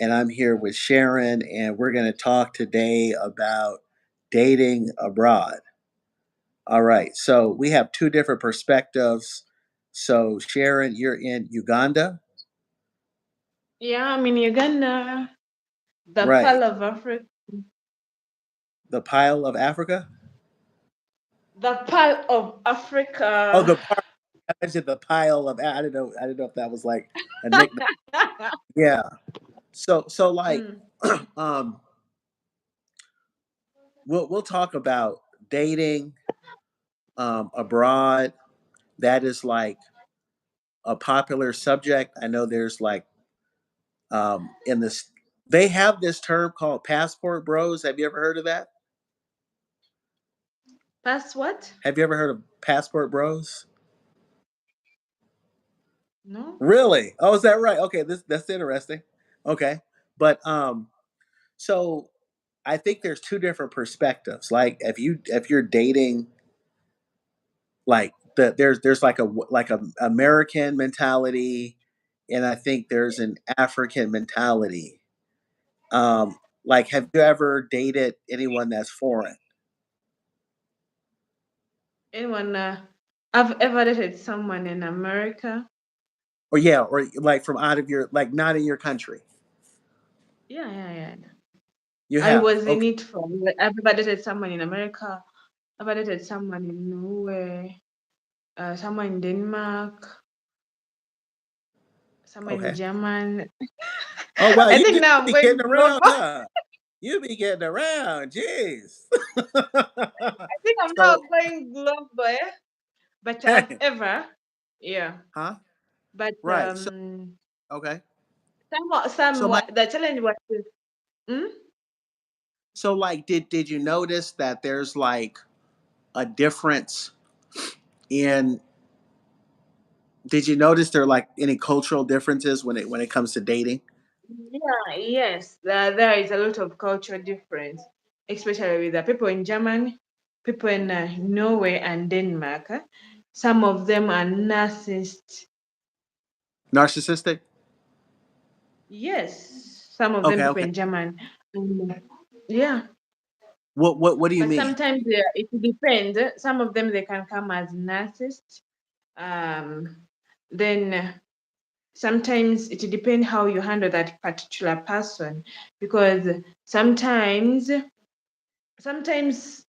and I'm here with Sharon, and we're going to talk today about dating abroad. All right, so we have two different perspectives. So, Sharon, you're in Uganda, Yeah, I'm in Uganda, the right? Pearl of Africa. The pile of Africa. The Pearl of Oh, Africa. the part. I said the pile of. I didn't know. I didn't know if that was like a nickname. Yeah. So like, Mm. um, we'll talk about dating abroad. That is like a popular subject. I know there's like in this they have this term called passport bros. Have you ever heard of that? That's what? Have you ever heard of passport bros? No? Really? Oh, is that right? Okay, this that's interesting. Okay. But so I think there's two different perspectives. Like if you're dating like there's like a American mentality and I think there's an African mentality. Like have you ever dated anyone that's foreign? Anyone? I've ever dated someone in America. Or yeah, or like from out of your like not in your country. Yeah, yeah, yeah. You I have. was in Okay. it for. I've ever dated someone in America. I've ever dated someone in Norway. Someone in Denmark. Someone in Okay. German. Oh wow, I you think do now I'm be going getting around, global. huh? You be getting around, jeez. I think I'm now So going global. But I've ever, yeah. huh? But Right. So okay. So like the challenge was, mm? so like did you notice that there's like a difference in did you notice there are like any cultural differences when it comes to dating? Yeah, yes, there is a lot of cultural difference, especially with the people in Germany, people in Norway and Denmark. Some of them are narcissists. Narcissistic? Yes, some of them Okay, people okay. in Germany. Yeah, What do you but mean? sometimes it depends. Some of them they can come as narcissists. Um, then sometimes it depends how you handle that particular person, because sometimes sometimes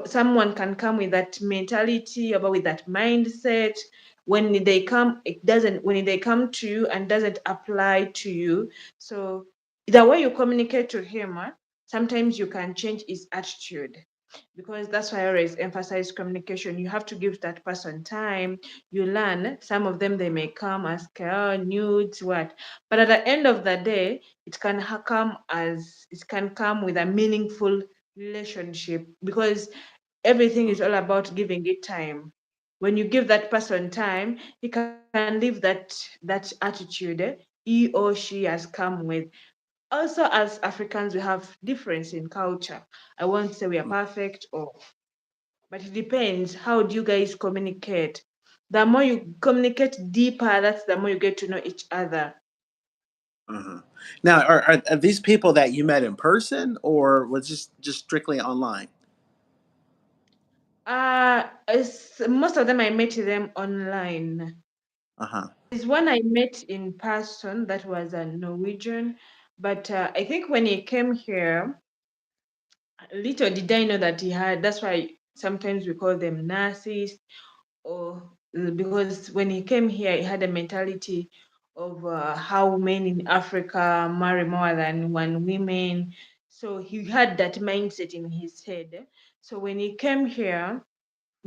someone can come with that mentality or with that mindset. When they come, it doesn't, when they come to you and doesn't apply to you. So the way you communicate to him, sometimes you can change his attitude, because that's why I always emphasize communication. You have to give that person time. You learn. Some of them they may come as care, nudes, what, but at the end of the day, it can come with a meaningful relationship, because everything is all about giving it time. When you give that person time, he can leave that attitude he or she has come with. Also, as Africans, we have difference in culture. I won't say we are perfect, or, but it depends. How do you guys communicate? The more you communicate deeper, that's the more you get to know each other. Uh-huh. Now, are these people that you met in person or was just strictly online? Most of them I met them online. Uh-huh. There's one I met in person that was a Norwegian, but I think when he came here, little did I know that he had. That's why sometimes we call them narcissists, or because when he came here, he had a mentality of how men in Africa marry more than one woman. So he had that mindset in his head. So when he came here,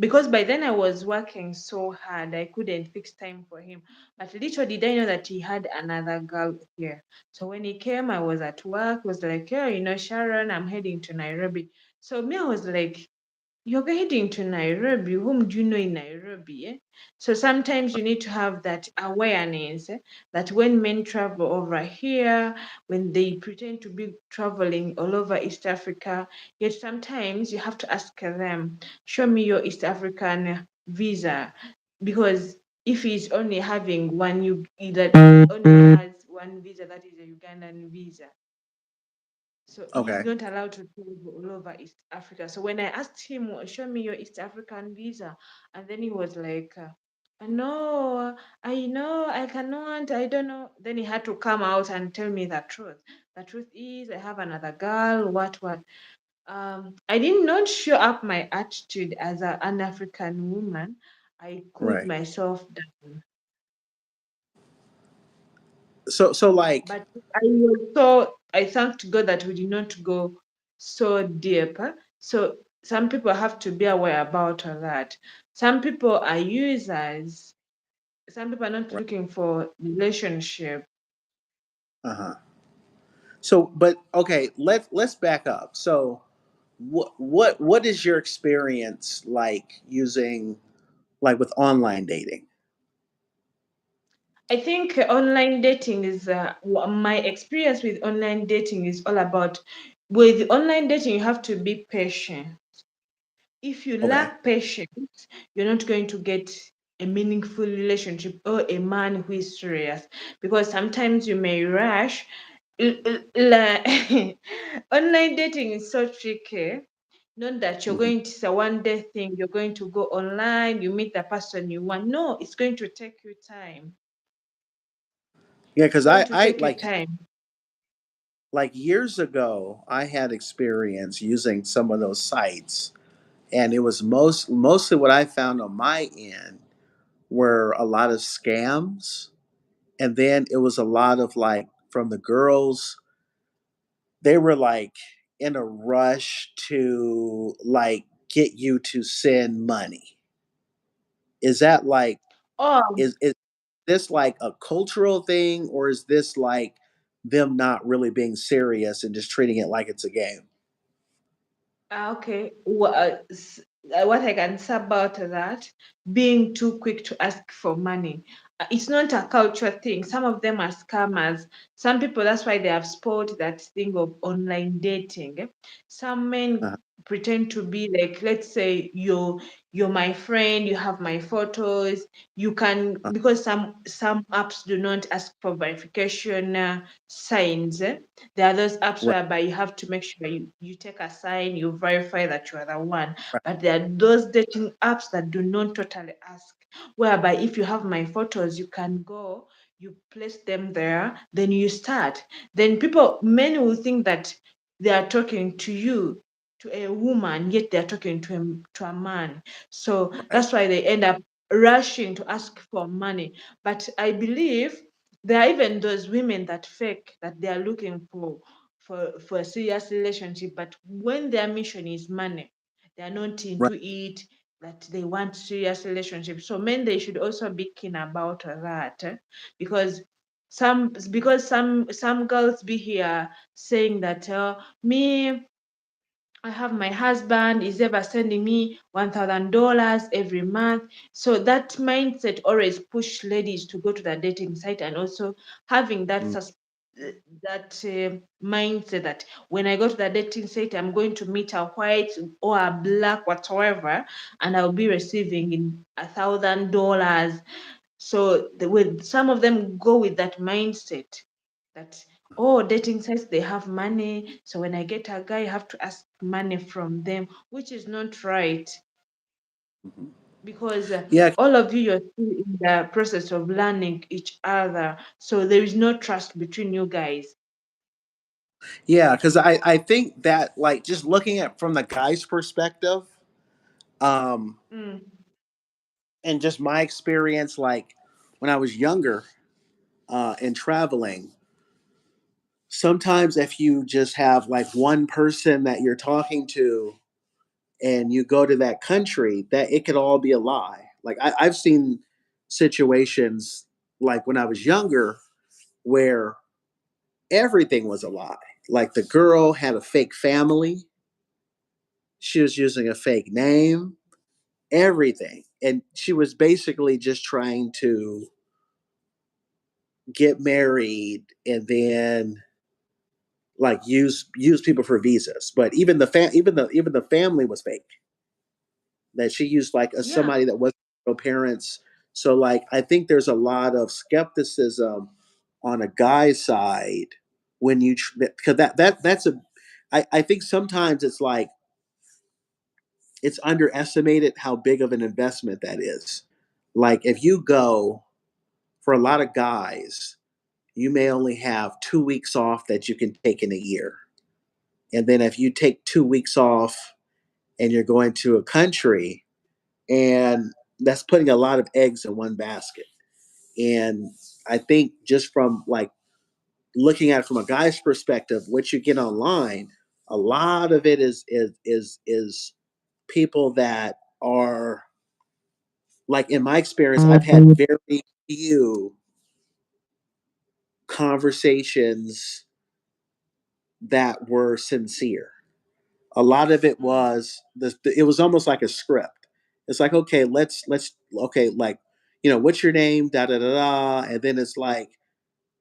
because by then I was working so hard, I couldn't fix time for him. But little did I know that he had another girl here. So when he came, I was at work, was like, yeah, Sharon, I'm heading to Nairobi. So me, I was like, you're heading to Nairobi. Whom do you know in Nairobi? So sometimes you need to have that awareness, that when men travel over here, when they pretend to be traveling all over East Africa, yet sometimes you have to ask them, show me your East African visa. Because if he's only having one, that only has one visa, that is a Ugandan visa. So he's Okay. not allowed to travel all over East Africa. So when I asked him, show me your East African visa, and then he was like, no, I know, I cannot, I don't know. Then he had to come out and tell me the truth. The truth is, I have another girl, what. I did not show up my attitude as an African woman. I cooled Right. myself down. So like, But I thanked God that we did not go so deep. So some people have to be aware about that. Some people are users. Some people are not right. looking for relationship. Uh-huh. So, but okay, let's back up. So, what is your experience like using, like, with online dating? I think online dating is my experience with online dating is all about. With online dating, you have to be patient. If you Okay. lack patience, you're not going to get a meaningful relationship or a man who is serious, because sometimes you may rush. Online dating is so tricky. Not that you're Hmm. going to say one day thing, you're going to go online, you meet the person you want. No, it's going to take you time. Yeah, It's because going to I take you time. like years ago, I had experience using some of those sites, and it was mostly what I found on my end were a lot of scams, and then it was a lot of, like, from the girls, they were like in a rush to, like, get you to send money. Is that like, Oh, is this like a cultural thing, or is this like them not really being serious and just treating it like it's a game? okay. What I can say about that, being too quick to ask for money. It's not a culture thing. Some of them are scammers. Some people, that's why they have spoiled that thing of online dating. Some men Uh, pretend to be like, let's say you're my friend, you have my photos, you can, uh, because some apps do not ask for verification signs. There are those apps right, whereby you have to make sure you take a sign, you verify that you are the one. right, But there are those dating apps that do not totally ask, whereby if you have my photos, you can go, you place them there, then you start. Then many will think that they are talking to you, to a woman, yet they're talking to a man. So right, that's why they end up rushing to ask for money. But I believe there are even those women that fake that they are looking for a serious relationship, but when their mission is money, they are not right, into it, that they want serious relationship. So men, they should also be keen about that, because some girls be here saying that me, I have my husband is ever sending me $1,000 every month. So that mindset always push ladies to go to the dating site, and also having mm, mindset that when I go to the dating site, I'm going to meet a white or a black whatsoever, and I'll be receiving in $1,000. So with some of them go with that mindset that, oh, dating sites, they have money. So when I get a guy, I have to ask money from them, which is not right, mhm. because Yeah, all of you, you're still in the process of learning each other. So there is no trust between you guys. yeah, because I think that, like, just looking at from the guy's perspective, um, Mm. and just my experience, like when I was younger, and traveling, sometimes if you just have like one person that you're talking to and you go to that country, that it could all be a lie. Like, I've seen situations like when I was younger where everything was a lie. Like, the girl had a fake family, she was using a fake name, everything. And she was basically just trying to get married and then, like, use people for visas. But even the family was fake. That she used, like, a Yeah. somebody that wasn't her parents. So, like, I think there's a lot of skepticism on a guy's side when you because that's a I think sometimes it's like it's underestimated how big of an investment that is. Like if you go for a lot of guys, you may only have 2 weeks off that you can take in a year. And then if you take 2 weeks off and you're going to a country, and that's putting a lot of eggs in one basket. And I think just from like looking at it from a guy's perspective, what you get online, a lot of it is people that are like in my experience, I've had very few conversations that were sincere. A lot of it Mm. was it was almost like a script. It's like, okay, let's okay, like, what's your name? Da da da da. And then it's like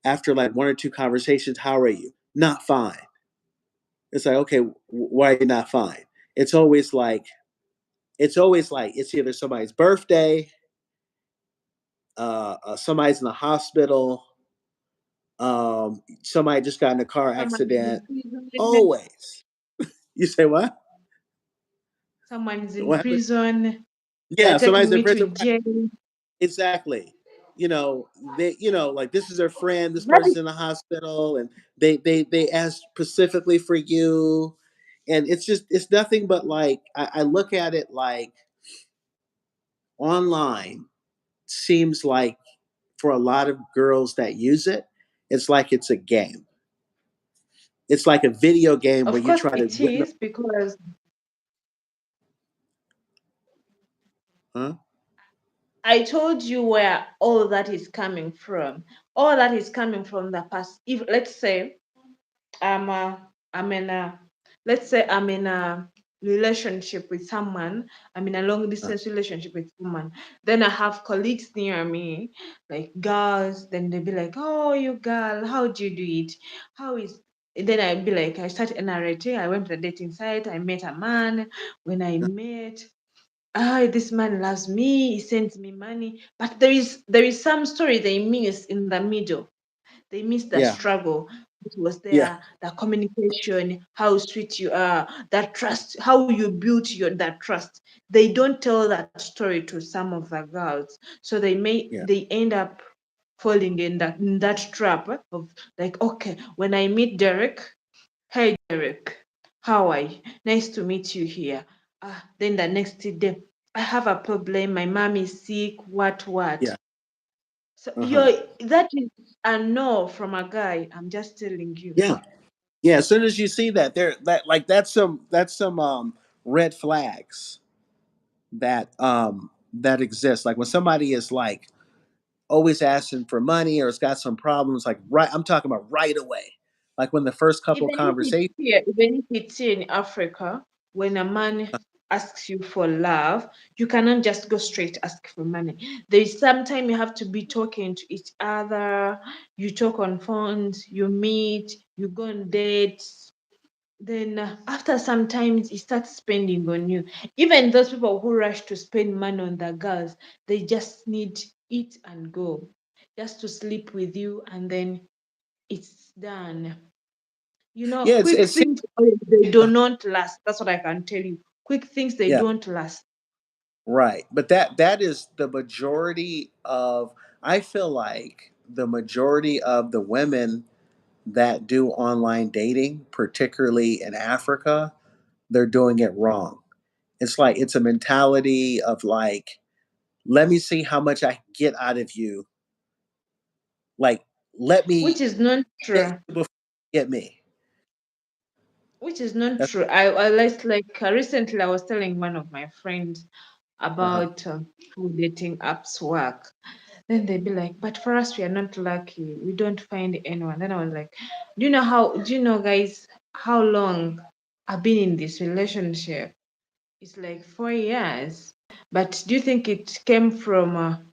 after like one or two conversations, how are you? Not fine. It's like, okay, why are you not fine? It's always like it's either somebody's birthday, somebody's in the hospital, somebody just got in a car Someone is accident. in prison. Always. You say what? Someone is in What happened? prison. They're Yeah, somebody's taking in me to prison. jail. Exactly. Like this is their friend. This That is, person's in the hospital, and they ask specifically for you, and it's nothing but like I look at it like online seems like for a lot of girls that use it, it's like it's a game. It's like a video game where of you course, try to it win. is because Huh? I told you where all that is coming from. All that is coming from the past. If let's say I'm I'm in a let's say I'm in a relationship with someone, I'm in a long Uh, distance relationship with someone, then I have colleagues near me, like girls, then they'll be like, oh, you girl, how do you do it? How is then I'd be like, I started narrating, I went to the dating site, I met a man. When I met, this man loves me, he sends me money. But there is some story they miss in the middle. They miss the yeah, struggle. It was yeah, there, the communication, how sweet you are, that trust, how you built that trust. They don't tell that story to some of the girls. So yeah, they end up falling in that trap of like, okay, when I meet Derek, hey Derek, how are you? Nice to meet you here. Then the next day, I have a problem, my mom is sick, what. yeah. So Uh-huh. that is a no from a guy. I'm just telling you. Yeah. Yeah, as soon as you see that, that's some red flags that exist. Like when somebody is like always asking for money or has got some problems, like right, I'm talking about right away. Like when the first couple conversations. Even if it's here in Africa, when a man asks you for love, you cannot just go straight ask for money. There is some time you have to be talking to each other. You talk on phones, you meet, you go on dates. Then after some time, he starts spending on you. Even those people who rush to spend money on the girls, they just need eat and go, just to sleep with you, and then it's done. Yeah, Quick it's things, they do not last. That's what I can tell you. Quick things, they yeah, don't last. right. But that is the majority of. I feel like the majority of the women that do online dating, particularly in Africa, they're doing it wrong. It's like it's a mentality of like, let me see how much I get out of you. Like, let Which me is not get true. you before you get me. Which is not That's true. Like recently, I was telling one of my friends uh-huh. about how dating apps work. Then they'd be like, but for us, we are not lucky. We don't find anyone. Then I was like, do you know, guys, how long I've been in this relationship? It's like 4 years. But do you think it came from,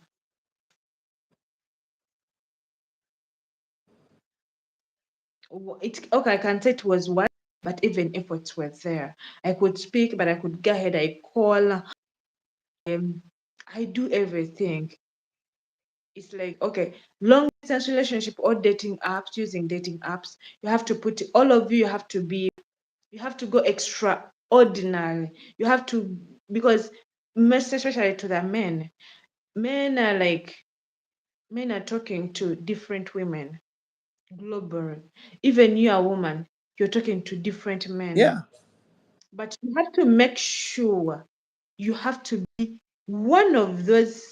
okay, I can say it was one, but even efforts were there. I could speak, but I could go ahead, I call, um, I do everything. It's like, okay, long distance relationship or dating apps, using dating apps, you have to put all of you, you have to go extraordinary. You have to, because most especially to the men are like, men are talking to different women globally. Even you, a woman, you're talking to different men. Yeah. But you have to make sure you have to be one of those,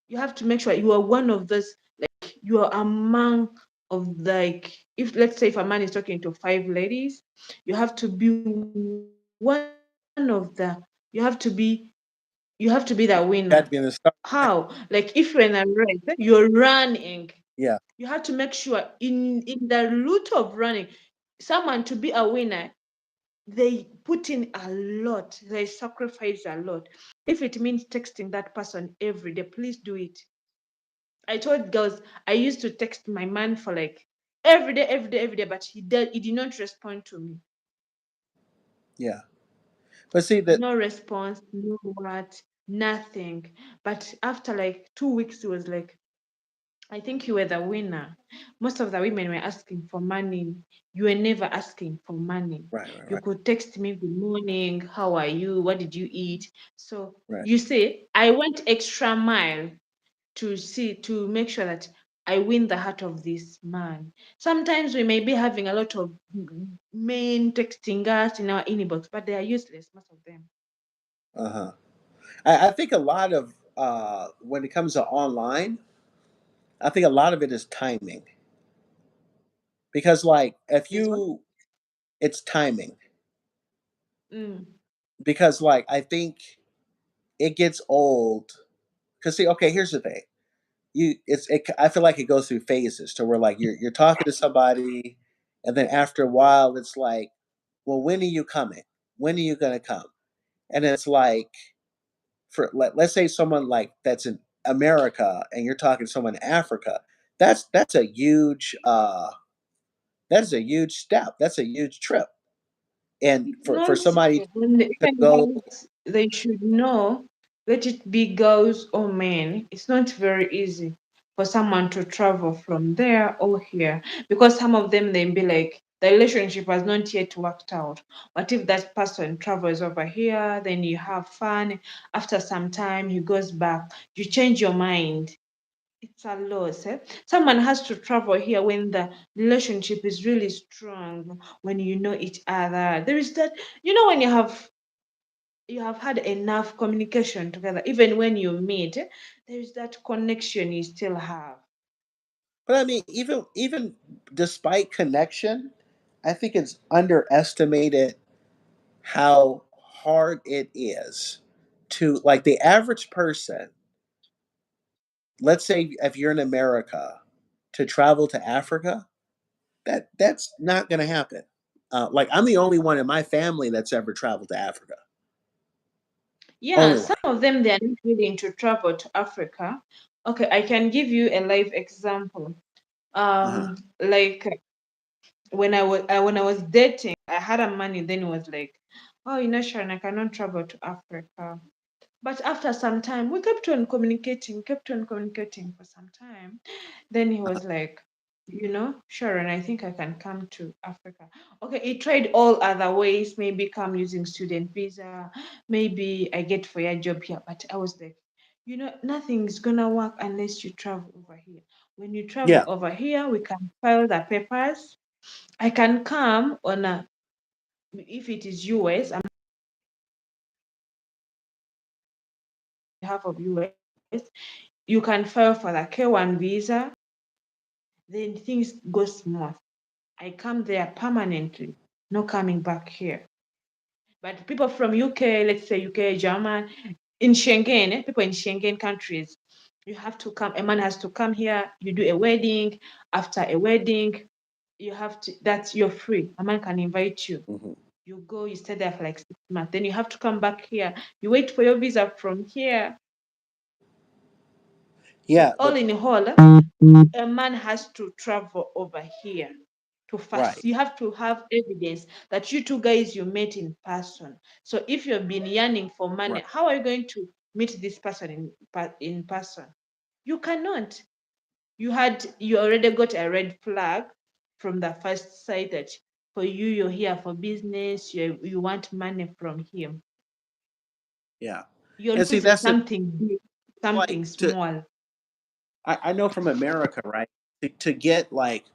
you have to make sure you are one of those, like you are among of, like, if let's say if a man is talking to five ladies, you have to be one of the, you have to be, you have to be the winner. Got to be in the start. How? Like if you're in a race, you're running. Yeah. You have to make sure in the route of running, someone to be a winner, they put in a lot, they sacrifice a lot. If it means texting that person every day, please do it. I told girls I used to text my man for like every day, every day, every day, but he did not respond to me. Yeah. But see that. No response, no what, nothing. But after like 2 weeks, he was like, I think you were the winner. Most of the women were asking for money. You were never asking for money. Right. Right. You Right. could text me, good morning, how are you? What did you eat? So Right. you see, I went extra mile to make sure that I win the heart of this man. Sometimes we may be having a lot of men texting us in our inbox, but they are useless, most of them. Uh huh. I think a lot of when it comes to online, I think a lot of it is timing because like if Is what? you, it's timing Mm. because like I think it gets old because see, okay, here's the thing. I feel like it goes through phases to where like you're talking to somebody and then after a while it's like, well, when are you coming, when are you going to come? And it's like, let's say someone like that's in America and you're talking to someone in Africa, that's a huge that is a huge step, that's a huge trip. And It's for not, somebody and to even go, guys, they should know, let it be girls or men. It's not very easy for someone to travel from there or here, because some of them they be like, the relationship has not yet worked out. What if that person travels over here, then you have fun, after some time he goes back, you change your mind. It's a loss. Eh? Someone has to travel here when the relationship is really strong, when you know each other. There is that, when you have had enough communication together, even when you meet, there is that connection you still have. but I mean, even despite connection, I think it's underestimated how hard it is to like the average person. Let's say if you're in America to travel to Africa, that's not going to happen. Like I'm the only one in my family that's ever traveled to Africa. Yeah, Only some one. of them they are not willing to travel to Africa. Okay, I can give you a live example. Uh-huh. Like when I was dating, I had a money. Then it was like, oh, Sharon, I cannot travel to Africa. But after some time, we kept on communicating for some time. Then he was like, Sharon, I think I can come to Africa. Okay, he tried all other ways, maybe come using student visa, maybe I get for your job here. But I was like, nothing's gonna work unless you travel over here. When you travel Yeah. over here, we can file the papers. I can come on a, if it is US, I'm on behalf of US. You can file for the K1 visa, then things go smooth. I come there permanently, no coming back here. But people from UK, let's say UK, German, in Schengen, people in Schengen countries, you have to come, a man has to come here, you do a wedding. After a wedding, you're free. A man can invite you. Hmm. You go, you stay there for like 6 months. Then you have to come back here. You wait for your visa from here. So Yeah. all But in all, a man has to travel over here to right. first. You have to have evidence that you two guys you met in person. So if you've been yearning for money, Right. how are you going to meet this person in person? You cannot. You already got a red flag from the first sight that for you you're here for business, you want money from him. Yeah. You're And see, looking for that's the something big, like something to small. I know from America, right? To get like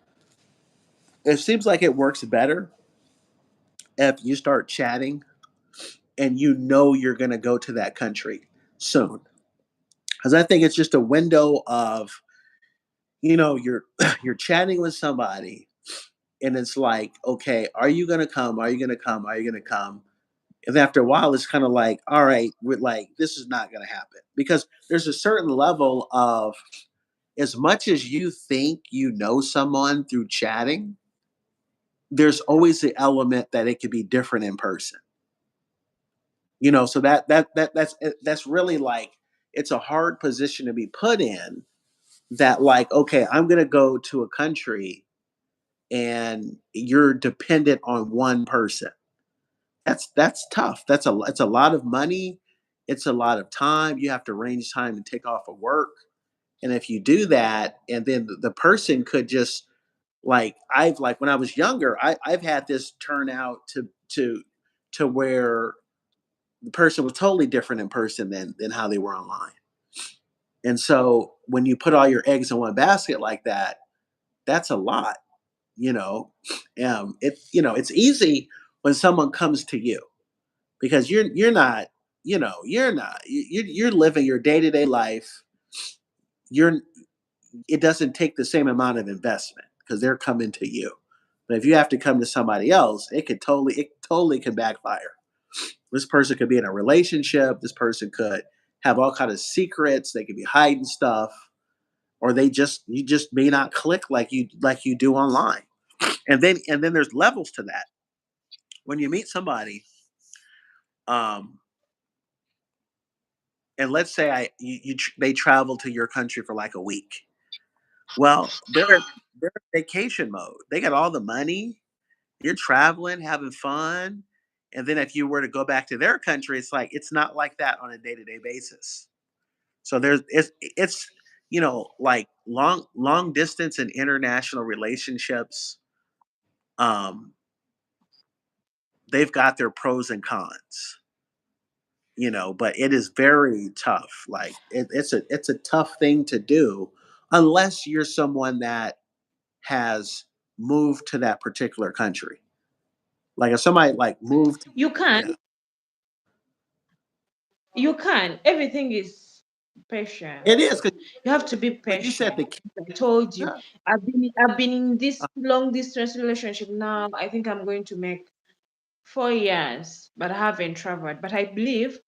it seems like it works better if you start chatting and you know you're going to go to that country soon. Because I think it's just a window of you're you're chatting with somebody, and it's like, okay, are you going to come? Are you going to come? Are you going to come? And after a while, it's kind of like, all right, we're like, this is not going to happen because there's a certain level of as much as you think you know someone through chatting, there's always the element that it could be different in person. So that's really like it's a hard position to be put in. That like, okay, I'm going to go to a country and you're dependent on one person. That's tough. It's a lot of money. It's a lot of time. You have to arrange time and take off of work. And if you do that, and then the person could just like I've like when I was younger, I've had this turn out to where the person was totally different in person than how they were online. And so when you put all your eggs in one basket like that, that's a lot, you know. It's easy when someone comes to you because you're not, you're living your day-to-day life. You're It doesn't take the same amount of investment because they're coming to you. But if you have to come to somebody else, it totally can backfire. This person could be in a relationship. This person could have all kind of secrets. They could be hiding stuff, or you just may not click like you do online. And then there's levels to that. When you meet somebody, um, and let's say they travel to your country for like a week. Well, they're in vacation mode. They got all the money. You're traveling, having fun, and then if you were to go back to their country, it's like it's not like that on a day to day basis. So it's like long distance and international relationships. Um, they've got their pros and cons, but it is very tough. Like it's a tough thing to do unless you're someone that has moved to that particular country. Like if somebody like moved, You can, yeah, you can. Everything is it patience. is. Because You have to be when you said patient. the kid, I told you, yeah, I've been in this long distance relationship now. I think I'm going to make 4 years, but I haven't traveled. But I believe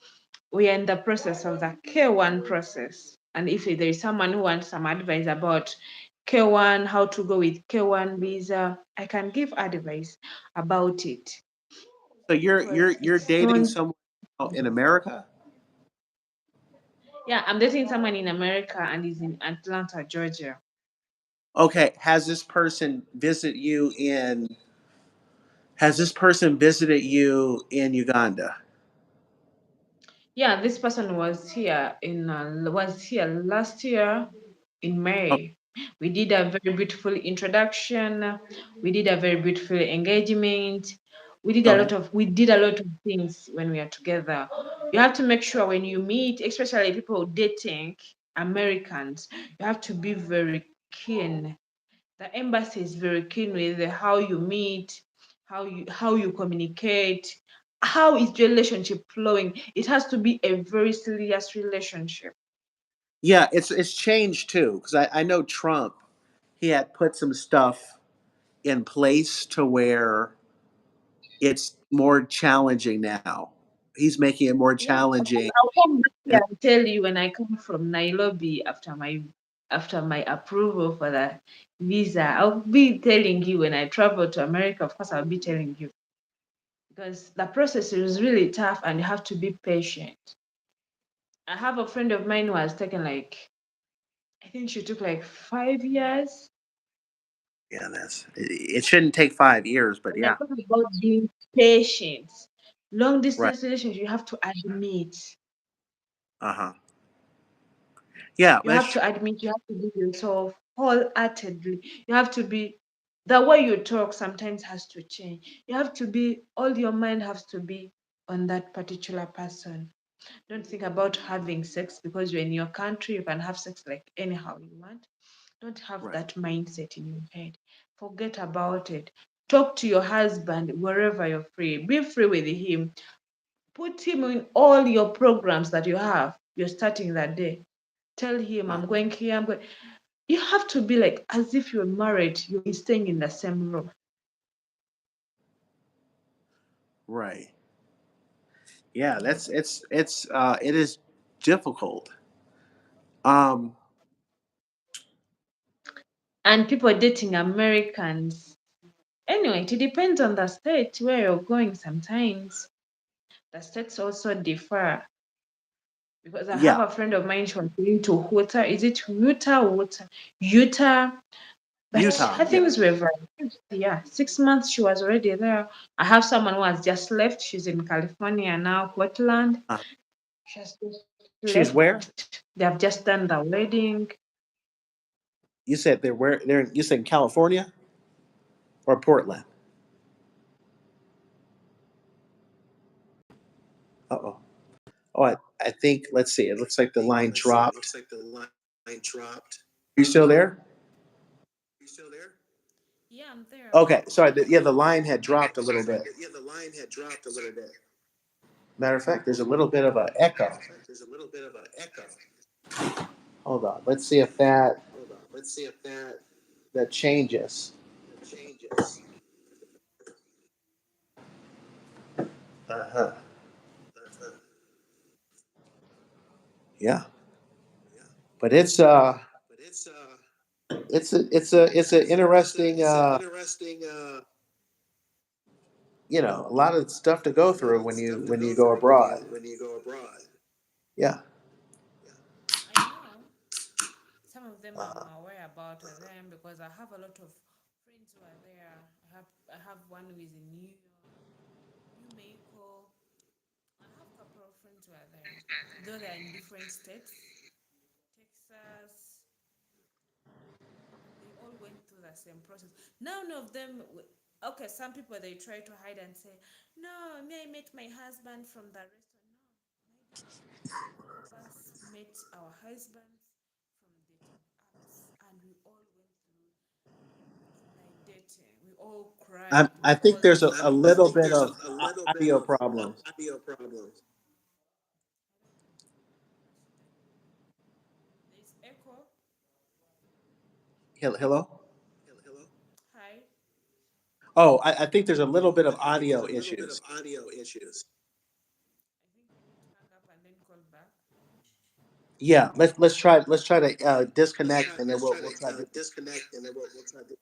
we are in the process of the K1 process. And if there is someone who wants some advice about K1, how to go with K1 visa, I can give advice about it so you're because you're it's dating not. someone in America. Yeah, I'm dating someone in America and he's in Atlanta, Georgia. Okay, has this person visited you in Uganda? Yeah, this person was here last year in Oh, May. We did a very beautiful introduction. We did a very beautiful engagement. okay. We did a lot of things when we are together. You have to make sure when you meet, especially people dating Americans, you have to be very keen. The embassy is very keen with how you meet, how you communicate, how is the relationship flowing. It has to be a very serious relationship. Yeah, it's changed too because I know Trump. He had put some stuff in place to where it's more challenging now. He's making it more Yeah, challenging. I'll come back here And and tell you when I come from Nairobi after my approval for the visa. I'll be telling you when I travel to America. Of course, I'll be telling you because the process is really tough and you have to be patient. I have a friend of mine who has taken like I think she took like 5 years. yeah, it shouldn't take 5 years, but And I yeah, talk about being patient. Long right. distance relationship, you have to admit. Uh huh. Yeah, You that's have to admit, you have to give yourself wholeheartedly. You have to be, the way you talk sometimes has to change. You have to be, all your mind has to be on that particular person. Don't think about having sex because you're in your country, you can have sex like anyhow you want. Don't have right. that mindset in your head. Forget about it. Talk to your husband wherever you're free. Be free with him. Put him in all your programs that you have. You're starting that day. Tell him, Uh, I'm going here, I'm going. You have to be like as if you're married, you're staying in the same room. right. Yeah, that's it is difficult. Um, And people dating Americans. Anyway, it depends on the state where you're going sometimes. The states also differ. Because I have yeah, a friend of mine, she was going to Utah. Is it Utah? Utah? Utah. But Utah. her Yeah, things were very good. Yeah, 6 months she was already there. I have someone who has just left. She's in California now, Portland. uh, She has just she's where? left. They have just done the wedding. You said they're where? They're you said California or Portland? Uh oh. Oh, I think. Let's see. It looks like the line dropped. Are you still there? Yeah, I'm there. Okay. Sorry. Yeah, the line had dropped a little bit. Matter of fact, there's a little bit of an echo. Hold on. Let's see if that changes. Uh huh. Yeah. But it's an interesting a lot of stuff to go through when you go abroad. Yeah. I know. Some of them I'm Uh-huh. aware about them because I have a lot of friends who are there. I have one who is in New York, New Mexico. I have a couple of friends who are there, though they're in different states, Texas, and they all went through the same process. None of them, okay, some people they try to hide and say, no, me, I met my husband from the restaurant. No, neither. All of us met our husbands from dating apps, and we all went through online dating. We all cried. We I all think there's a I little think bit there's of a little bit audio of problems. audio problems. I don't know. What should I do? There's echo. Hello. Hello? Hi. Oh, I think there's a little bit of I think there's audio a little bit of issues. audio issues. I think we need to hang up and then call back. Yeah, let's try to disconnect and then we'll try to. Disconnect and then we'll try to